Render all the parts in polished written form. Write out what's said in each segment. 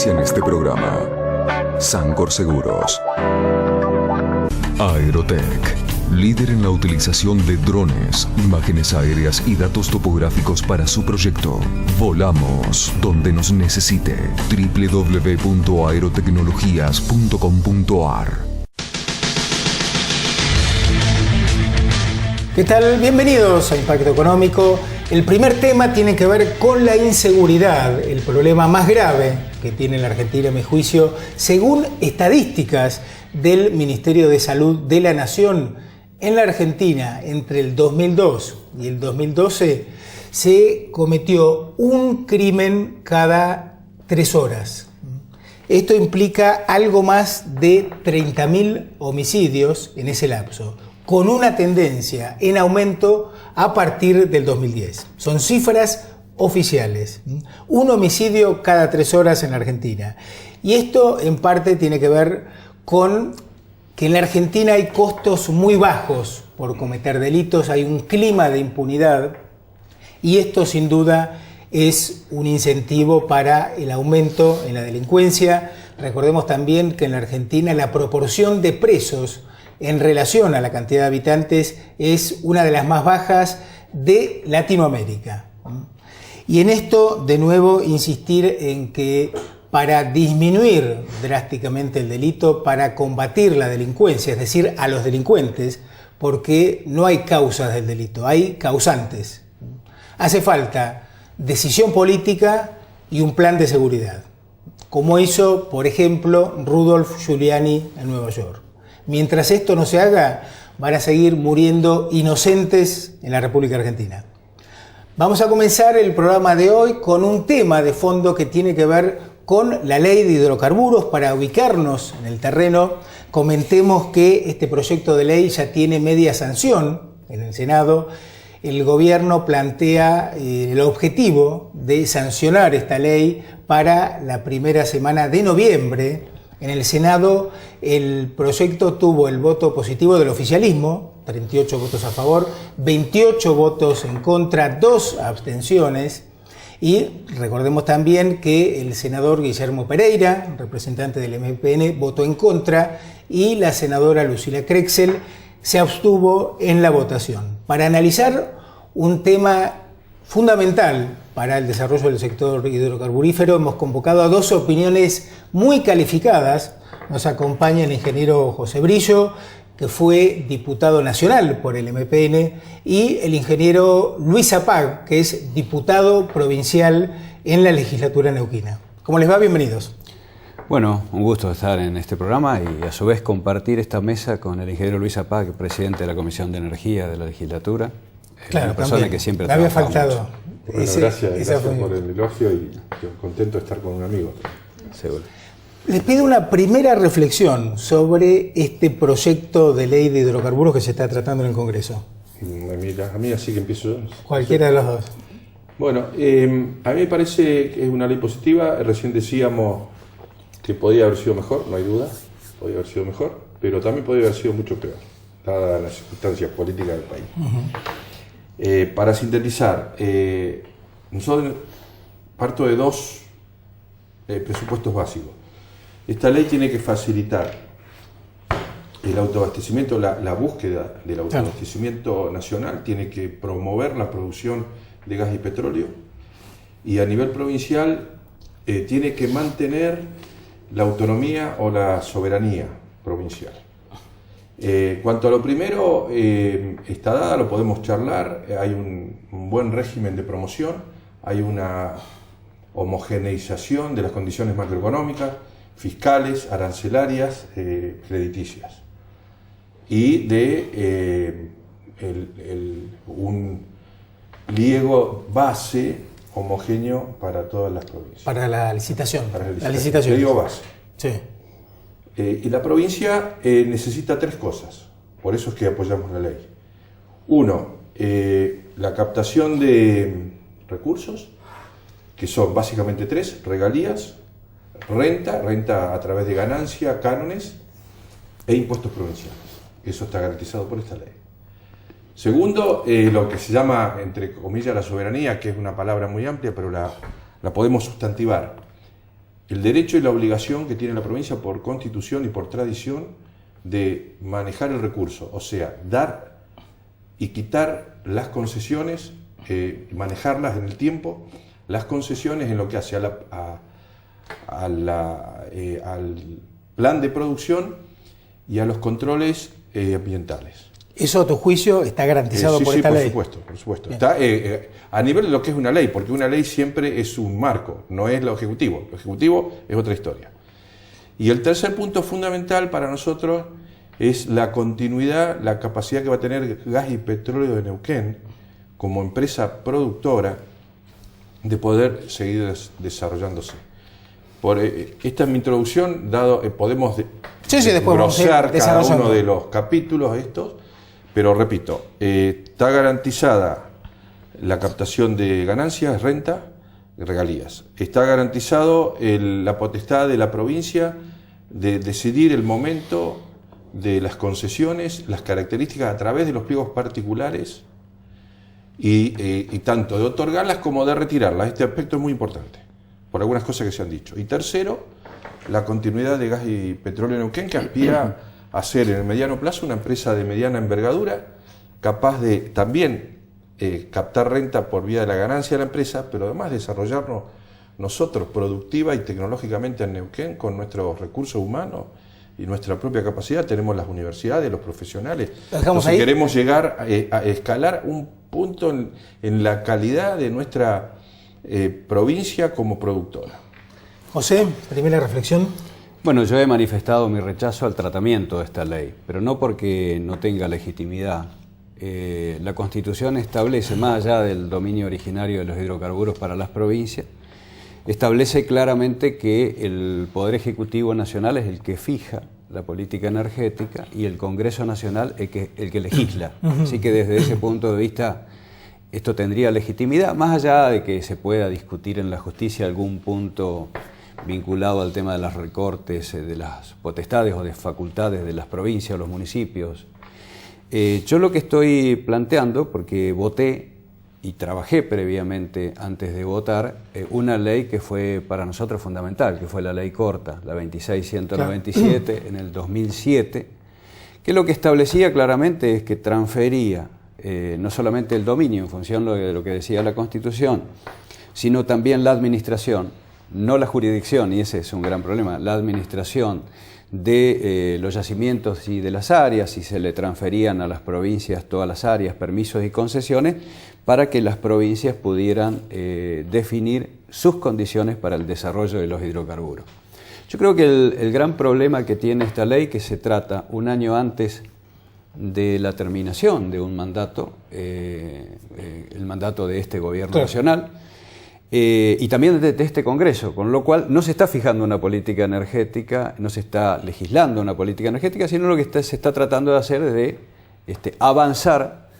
Auspician este programa Sancor Seguros. Aerotech, líder en la utilización de drones, imágenes aéreas y datos topográficos para su proyecto. Volamos donde nos necesite. www.aerotecnologías.com.ar. ¿Qué tal? Bienvenidos a Impacto Económico. El primer tema tiene que ver con la inseguridad, el problema más grave que tiene la Argentina, a mi juicio, según estadísticas del Ministerio de Salud de la Nación. En la Argentina, entre el 2002 y el 2012, se cometió un crimen cada 3 horas. Esto implica algo más de 30.000 homicidios en ese lapso, con una tendencia en aumento a partir del 2010. Son cifras oficiales. Un homicidio cada 3 horas en la Argentina. Y esto en parte tiene que ver con que en la Argentina hay costos muy bajos por cometer delitos, hay un clima de impunidad y esto sin duda es un incentivo para el aumento en la delincuencia. Recordemos también que en la Argentina la proporción de presos en relación a la cantidad de habitantes es una de las más bajas de Latinoamérica. Y en esto, de nuevo, insistir en que para disminuir drásticamente el delito, para combatir la delincuencia, es decir, a los delincuentes, porque no hay causas del delito, hay causantes. Hace falta decisión política y un plan de seguridad, como hizo, por ejemplo, Rudolph Giuliani en Nueva York. Mientras esto no se haga, van a seguir muriendo inocentes en la República Argentina. Vamos a comenzar el programa de hoy con un tema de fondo que tiene que ver con la ley de hidrocarburos. Para ubicarnos en el terreno, comentemos que este proyecto de ley ya tiene media sanción en el Senado. El gobierno plantea el objetivo de sancionar esta ley para la primera semana de noviembre. En el Senado el proyecto tuvo el voto positivo del oficialismo, 38 votos a favor, 28 votos en contra, 2 abstenciones. Y recordemos también que el senador Guillermo Pereira, representante del MPN, votó en contra y la senadora Lucila Crexel se abstuvo en la votación. Para analizar un tema fundamental para el desarrollo del sector hidrocarburífero, hemos convocado a 2 opiniones muy calificadas. Nos acompaña el ingeniero José Brillo, que fue diputado nacional por el MPN, y el ingeniero Luis Apag, que es diputado provincial en la legislatura neuquina. ¿Cómo les va? Bienvenidos. Bueno, un gusto estar en este programa y a su vez compartir esta mesa con el ingeniero Luis Apag, presidente de la Comisión de Energía de la legislatura. Claro, una persona también. que siempre le había trabajamos. faltado. Bueno, gracias por el elogio y contento de estar con un amigo. Seguro. Les pido una primera reflexión sobre este proyecto de ley de hidrocarburos que se está tratando en el Congreso. A mí así que empiezo yo. Cualquiera de los dos. Bueno, a mí me parece que es una ley positiva. Recién decíamos que podía haber sido mejor, no hay duda, podía haber sido mejor, pero también podía haber sido mucho peor, dadas las circunstancias políticas del país. Para sintetizar, nosotros parto de 2 presupuestos básicos. Esta ley tiene que facilitar el autoabastecimiento, la búsqueda del autoabastecimiento nacional, tiene que promover la producción de gas y petróleo, y a nivel provincial tiene que mantener la autonomía o la soberanía provincial. Cuanto a lo primero, está dada, lo podemos charlar, hay un buen régimen de promoción, hay una homogeneización de las condiciones macroeconómicas, fiscales, arancelarias, crediticias, y de un pliego base homogéneo para todas las provincias. Para la licitación. La licitación. Pliego base. Sí. Y la provincia necesita 3 cosas, por eso es que apoyamos la ley. 1, la captación de recursos, que son básicamente 3, regalías, renta a través de ganancia, cánones e impuestos provinciales. Eso está garantizado por esta ley. Segundo, lo que se llama, entre comillas, la soberanía, que es una palabra muy amplia, pero la podemos sustantivar. el derecho y la obligación que tiene la provincia por constitución y por tradición de manejar el recurso, o sea, dar y quitar las concesiones, manejarlas en el tiempo, las concesiones en lo que hace al plan de producción y a los controles ambientales. ¿Eso a tu juicio está garantizado por esta ley? Por supuesto. Está a nivel de lo que es una ley, porque una ley siempre es un marco, no es lo ejecutivo. Lo ejecutivo es otra historia. Y el tercer punto fundamental para nosotros es la continuidad, la capacidad que va a tener Gas y Petróleo de Neuquén como empresa productora de poder seguir desarrollándose. Esta es mi introducción, podemos desglosar cada uno de los capítulos estos, pero repito, está garantizada la captación de ganancias, renta, regalías. Está garantizado la potestad de la provincia de decidir el momento de las concesiones, las características a través de los pliegos particulares y tanto de otorgarlas como de retirarlas. Este aspecto es muy importante, por algunas cosas que se han dicho. Y tercero, la continuidad de Gas y Petróleo Neuquén, que aspira a ser en el mediano plazo una empresa de mediana envergadura, capaz de también captar renta por vía de la ganancia de la empresa, pero además desarrollarnos nosotros productiva y tecnológicamente en Neuquén con nuestros recursos humanos y nuestra propia capacidad. Tenemos las universidades, los profesionales. Entonces queremos llegar a escalar un punto en la calidad de nuestra provincia como productora. José, primera reflexión. Bueno, yo he manifestado mi rechazo al tratamiento de esta ley, pero no porque no tenga legitimidad. La Constitución establece, más allá del dominio originario de los hidrocarburos para las provincias, establece claramente que el Poder Ejecutivo Nacional es el que fija la política energética y el Congreso Nacional el que legisla. Así que desde ese punto de vista esto tendría legitimidad, más allá de que se pueda discutir en la justicia algún punto vinculado al tema de los recortes de las potestades o de facultades de las provincias o los municipios. Yo lo que estoy planteando, porque voté y trabajé previamente antes de votar, una ley que fue para nosotros fundamental, que fue la ley corta, la 26197 en el 2007, que lo que establecía claramente es que transfería no solamente el dominio en función de lo que decía la Constitución, sino también la administración, no la jurisdicción, y ese es un gran problema, la administración de los yacimientos y de las áreas, y se le transferían a las provincias todas las áreas, permisos y concesiones, para que las provincias pudieran definir sus condiciones para el desarrollo de los hidrocarburos. Yo creo que el gran problema que tiene esta ley, que se trata un año antes de la terminación de un mandato, el mandato de este gobierno nacional, y también de este Congreso, con lo cual no se está fijando una política energética, no se está legislando una política energética, sino lo que se está tratando de hacer es de avanzar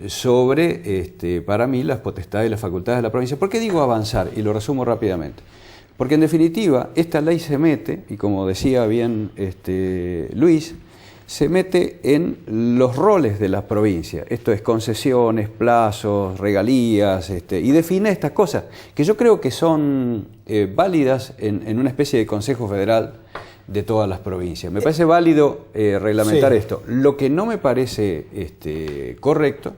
sobre, para mí, las potestades y las facultades de la provincia. ¿Por qué digo avanzar? Y lo resumo rápidamente. Porque en definitiva, esta ley se mete, y como decía bien Luis, se mete en los roles de las provincias. Esto es concesiones, plazos, regalías, y define estas cosas, que yo creo que son válidas en una especie de Consejo Federal de todas las provincias. Me parece válido reglamentar esto. Lo que no me parece correcto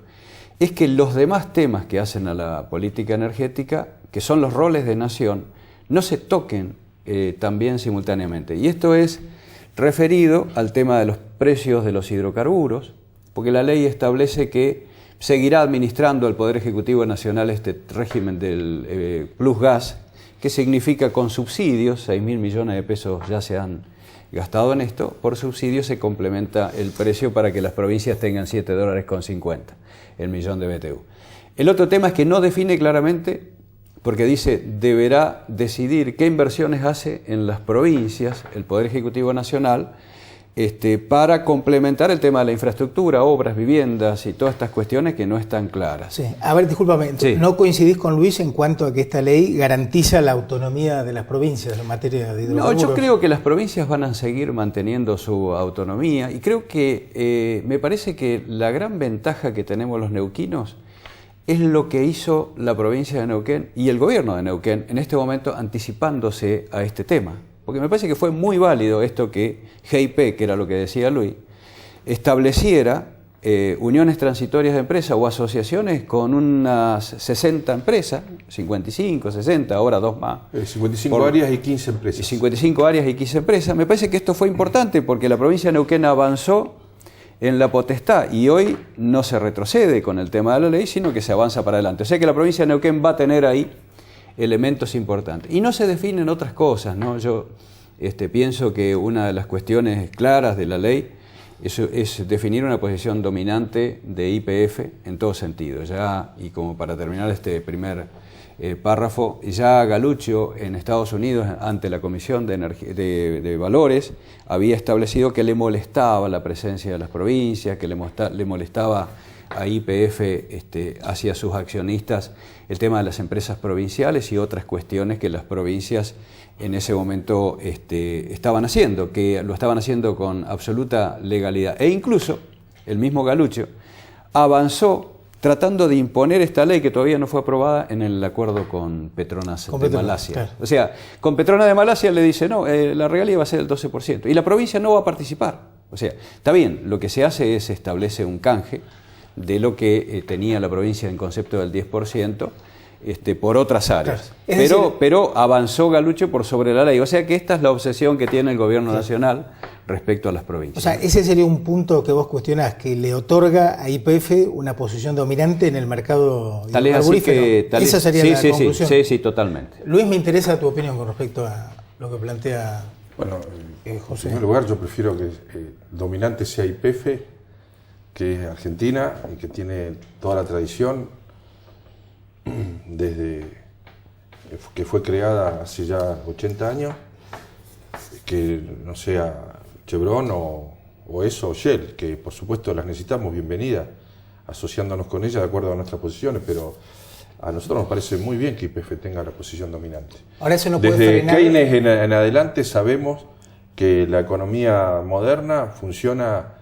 es que los demás temas que hacen a la política energética, que son los roles de nación, no se toquen también simultáneamente. Y esto es referido al tema de los precios de los hidrocarburos, porque la ley establece que seguirá administrando el Poder Ejecutivo Nacional este régimen del Plus Gas, que significa con subsidios, 6.000 millones de pesos ya se han gastado en esto, por subsidios se complementa el precio para que las provincias tengan $7.50 el millón de BTU. El otro tema es que no define claramente, porque dice, deberá decidir qué inversiones hace en las provincias el Poder Ejecutivo Nacional para complementar el tema de la infraestructura, obras, viviendas y todas estas cuestiones que no están claras. Sí. A ver, discúlpame, sí. ¿No coincidís con Luis en cuanto a que esta ley garantiza la autonomía de las provincias en materia de hidrocarburos? No, yo creo que las provincias van a seguir manteniendo su autonomía y creo que me parece que la gran ventaja que tenemos los neuquinos es lo que hizo la provincia de Neuquén y el gobierno de Neuquén en este momento anticipándose a este tema. Porque me parece que fue muy válido esto que GIP, que era lo que decía Luis, estableciera uniones transitorias de empresas o asociaciones con unas 60 empresas, 55, 60, ahora 2 más. 55 áreas y 15 empresas. 55 áreas y 15 empresas. Me parece que esto fue importante porque la provincia de Neuquén avanzó en la potestad y hoy no se retrocede con el tema de la ley, sino que se avanza para adelante. O sea que la provincia de Neuquén va a tener ahí elementos importantes. Y no se definen otras cosas, ¿no? Yo pienso que una de las cuestiones claras de la ley es definir una posición dominante de YPF en todo sentido. Ya, y como para terminar este primer párrafo, ya Galluccio en Estados Unidos, ante la Comisión de Valores, había establecido que le molestaba la presencia de las provincias, que le molestaba a YPF hacia sus accionistas el tema de las empresas provinciales y otras cuestiones que las provincias en ese momento estaban haciendo, que lo estaban haciendo con absoluta legalidad. E incluso el mismo Galluccio avanzó tratando de imponer esta ley que todavía no fue aprobada en el acuerdo con Petronas de Malasia. Claro. O sea, con Petronas de Malasia le dice, no, la regalía va a ser el 12%, y la provincia no va a participar. O sea, está bien, lo que se hace es establece un canje de lo que tenía la provincia en concepto del 10%, por otras áreas. Claro. Pero avanzó Galluccio por sobre la ley. O sea que esta es la obsesión que tiene el gobierno nacional respecto a las provincias. O sea, ese sería un punto que vos cuestionás, que le otorga a YPF una posición dominante en el mercado hidrocarburífero. Esa sería la conclusión. Sí, totalmente. Luis, me interesa tu opinión con respecto a lo que plantea En José. primer lugar, yo prefiero que dominante sea YPF, que es Argentina y que tiene toda la tradición desde que fue creada hace ya 80 años, que no sea Chevron o eso, o Shell, que por supuesto las necesitamos, bienvenida, asociándonos con ella de acuerdo a nuestras posiciones, pero a nosotros nos parece muy bien que YPF tenga la posición dominante. Ahora eso no puede Desde frenar... Keynes en adelante sabemos que la economía moderna funciona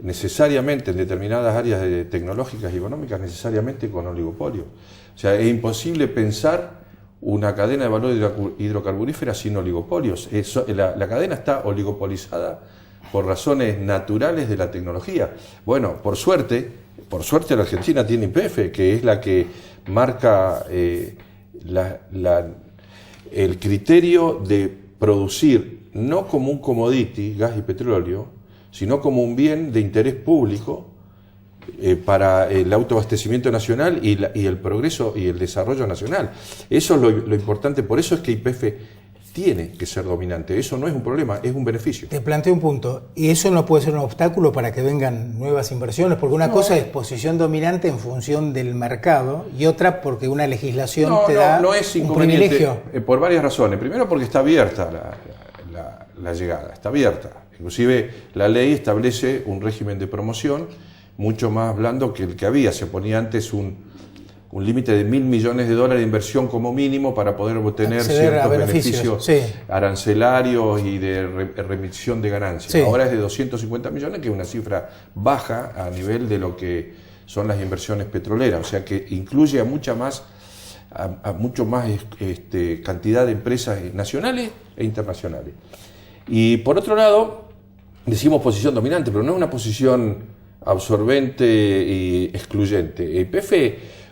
necesariamente en determinadas áreas tecnológicas y económicas, necesariamente con oligopolio. O sea, es imposible pensar una cadena de valor hidrocarburífera sin oligopolios. La cadena está oligopolizada por razones naturales de la tecnología. Bueno, por suerte la Argentina tiene YPF, que es la que marca el criterio de producir no como un commodity, gas y petróleo, sino como un bien de interés público para el autoabastecimiento nacional y el progreso y el desarrollo nacional. Eso es lo importante, por eso es que YPF tiene que ser dominante. Eso no es un problema, es un beneficio. Te planteo un punto, y eso no puede ser un obstáculo para que vengan nuevas inversiones, porque una cosa es posición dominante en función del mercado y otra porque una legislación te da un privilegio. Por varias razones. Primero porque está abierta la llegada, está abierta. Inclusive la ley establece un régimen de promoción mucho más blando que el que había. Se ponía antes un límite de $1.000 millones de inversión como mínimo para poder obtener ciertos beneficios arancelarios y de remisión de ganancias. Sí. Ahora es de 250 millones, que es una cifra baja a nivel de lo que son las inversiones petroleras. O sea que incluye a mucho más cantidad de empresas nacionales e internacionales. Y por otro lado, decimos posición dominante, pero no es una posición absorbente y excluyente. YPF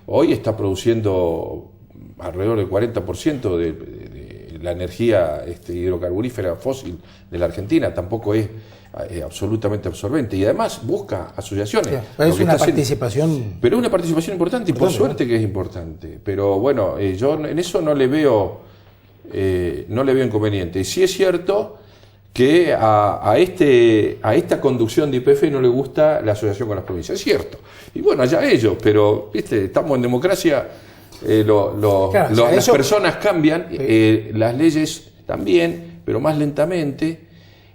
hoy está produciendo alrededor del 40% de la energía hidrocarburífera fósil de la Argentina, tampoco es absolutamente absorbente, y además busca asociaciones. Pero es una participación... Pero es una participación importante, y por suerte que es importante. Pero bueno, yo en eso no le veo inconveniente. Y sí es cierto que a esta conducción de YPF no le gusta la asociación con las provincias. Es cierto. Y bueno, allá ellos, pero estamos en democracia, las personas cambian, las leyes también, pero más lentamente.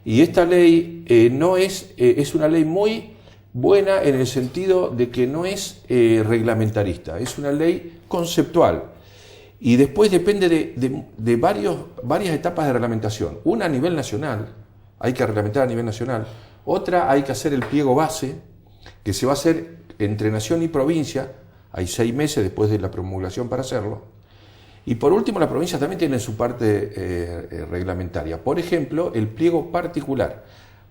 Y esta ley es una ley muy buena en el sentido de que no es reglamentarista, es una ley conceptual. Y después depende de varias etapas de reglamentación. Una a nivel nacional, hay que reglamentar a nivel nacional. Otra hay que hacer el pliego base, que se va a hacer entre nación y provincia, hay 6 meses después de la promulgación para hacerlo. Y por último, las provincias también tienen su parte reglamentaria. Por ejemplo, el pliego particular,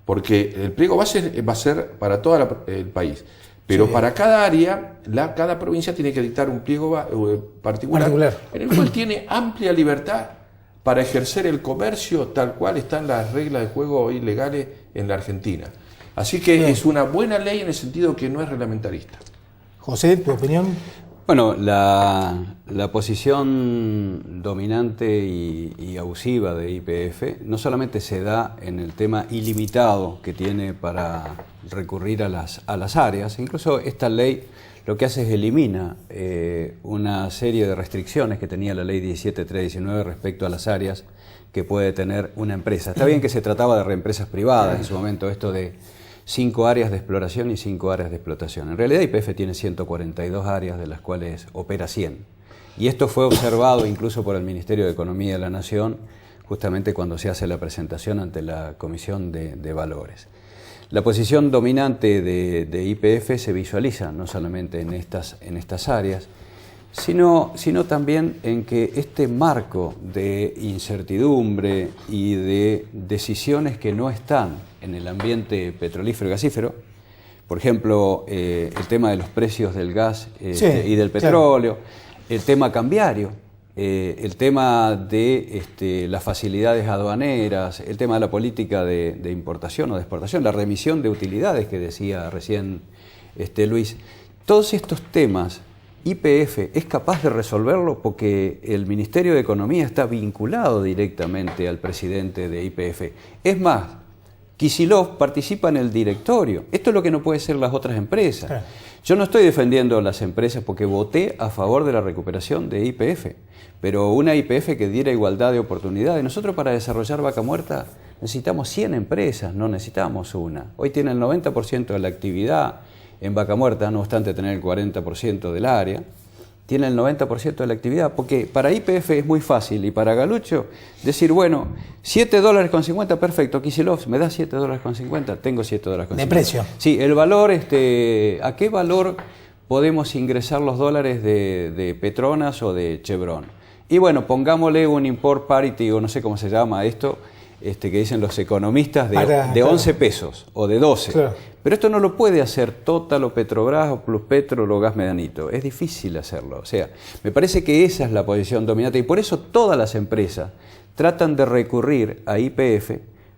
porque el pliego va a ser para todo el país. Pero sí, para cada área, cada provincia tiene que dictar un pliego particular, en el cual tiene amplia libertad para ejercer el comercio tal cual están las reglas de juego hoy legales en la Argentina. Así que es una buena ley en el sentido que no es reglamentarista. José, ¿tu opinión? Bueno, la posición dominante y abusiva de YPF no solamente se da en el tema ilimitado que tiene para recurrir a las áreas, incluso esta ley lo que hace es elimina una serie de restricciones que tenía la ley 17319 respecto a las áreas que puede tener una empresa. Está bien que se trataba de reempresas privadas en su momento, esto de 5 áreas de exploración y 5 áreas de explotación. En realidad YPF tiene 142 áreas, de las cuales opera 100. Y esto fue observado incluso por el Ministerio de Economía de la Nación, justamente cuando se hace la presentación ante la Comisión de Valores. La posición dominante de YPF se visualiza no solamente en estas áreas, sino también en que este marco de incertidumbre y de decisiones que no están en el ambiente petrolífero y gasífero, por ejemplo, el tema de los precios del gas y del petróleo, el tema cambiario, el tema de las facilidades aduaneras, el tema de la política de importación o de exportación, la remisión de utilidades que decía recién Luis. Todos estos temas YPF es capaz de resolverlo porque el Ministerio de Economía está vinculado directamente al presidente de YPF. Es más, Kicillof participa en el directorio. Esto es lo que no puede ser las otras empresas. Claro. Yo no estoy defendiendo a las empresas porque voté a favor de la recuperación de YPF, pero una YPF que diera igualdad de oportunidades. Nosotros para desarrollar Vaca Muerta necesitamos 100 empresas, no necesitamos una. Hoy tiene el 90% de la actividad en Vaca Muerta, no obstante tener el 40% del área. Tiene el 90% de la actividad, porque para YPF es muy fácil, y para Galucho decir, bueno, $7.50, perfecto, Kicillof, me da $7.50, tengo $7.50. De precio. Sí, el valor, ¿a qué valor podemos ingresar los dólares de Petronas o de Chevron? Y bueno, pongámosle un import parity, o no sé cómo se llama esto, que dicen los economistas, de 11 pesos o de 12. Claro. Pero esto no lo puede hacer Total o Petrobras o Pluspetrol o Gas Medanito. Es difícil hacerlo. O sea, me parece que esa es la posición dominante y por eso todas las empresas tratan de recurrir a YPF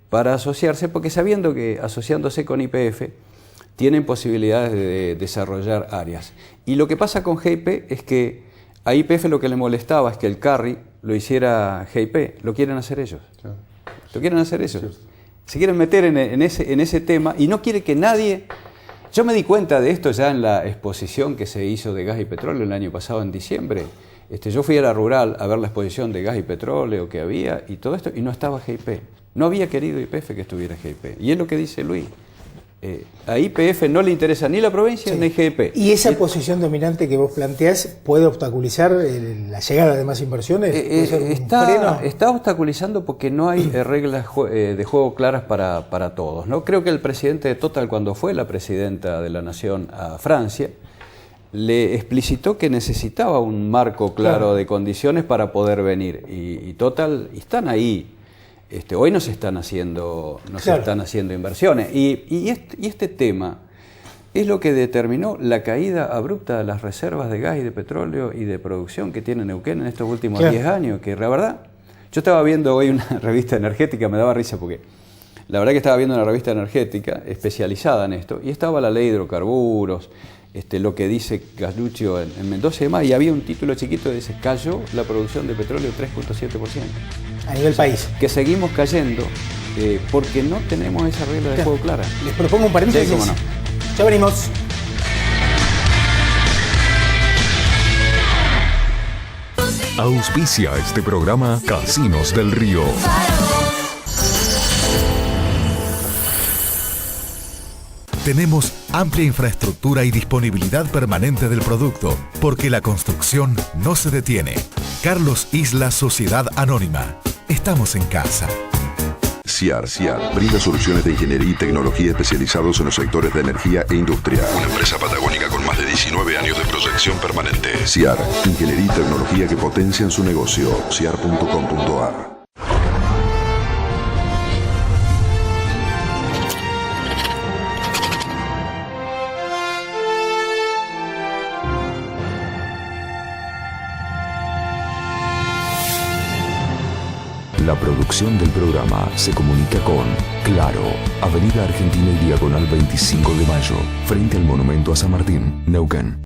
para asociarse, porque sabiendo que asociándose con YPF tienen posibilidades de desarrollar áreas. Y lo que pasa con GIP es que a YPF lo que le molestaba es que el carry lo hiciera GIP. Lo quieren hacer ellos. Claro. Lo quieren hacer ellos. Se quieren meter en ese tema y no quiere que nadie... Yo me di cuenta de esto ya en la exposición que se hizo de gas y petróleo el año pasado en diciembre. Yo fui a la rural a ver la exposición de gas y petróleo que había y todo esto, y no estaba GIP. No había querido YPF que estuviera GIP. Y es lo que dice Luis. A YPF no le interesa ni la provincia ni GIP. ¿Y esa posición dominante que vos planteás puede obstaculizar la llegada de más inversiones? Está obstaculizando porque no hay reglas de juego claras para todos, ¿no? Creo que el presidente de Total, cuando fue la presidenta de la Nación a Francia, le explicitó que necesitaba un marco claro de condiciones para poder venir. Y Total están ahí. Hoy no se están haciendo inversiones. Y este tema es lo que determinó la caída abrupta de las reservas de gas y de petróleo y de producción que tiene Neuquén en estos últimos 10 años, que la verdad, yo estaba viendo hoy una revista energética, me daba risa porque la verdad que estaba viendo una revista energética especializada en esto, y estaba la ley de hidrocarburos, lo que dice Galucho en Mendoza y demás, y había un título chiquito que dice, cayó la producción de petróleo 3.7%. A nivel país. Que seguimos cayendo porque no tenemos esa regla de juego clara. Les propongo un paréntesis. Sí, cómo no. Ya venimos. Auspicia este programa Casinos del Río. Tenemos amplia infraestructura y disponibilidad permanente del producto, porque la construcción no se detiene. Carlos Isla Sociedad Anónima. Estamos en casa. CIAR brinda soluciones de ingeniería y tecnología especializados en los sectores de energía e industria. Una empresa patagónica con más de 19 años de proyección permanente. CIAR, ingeniería y tecnología que potencian su negocio. ciar.com.ar. La producción del programa se comunica con Claro, Avenida Argentina y Diagonal 25 de Mayo, frente al Monumento a San Martín, Neuquén.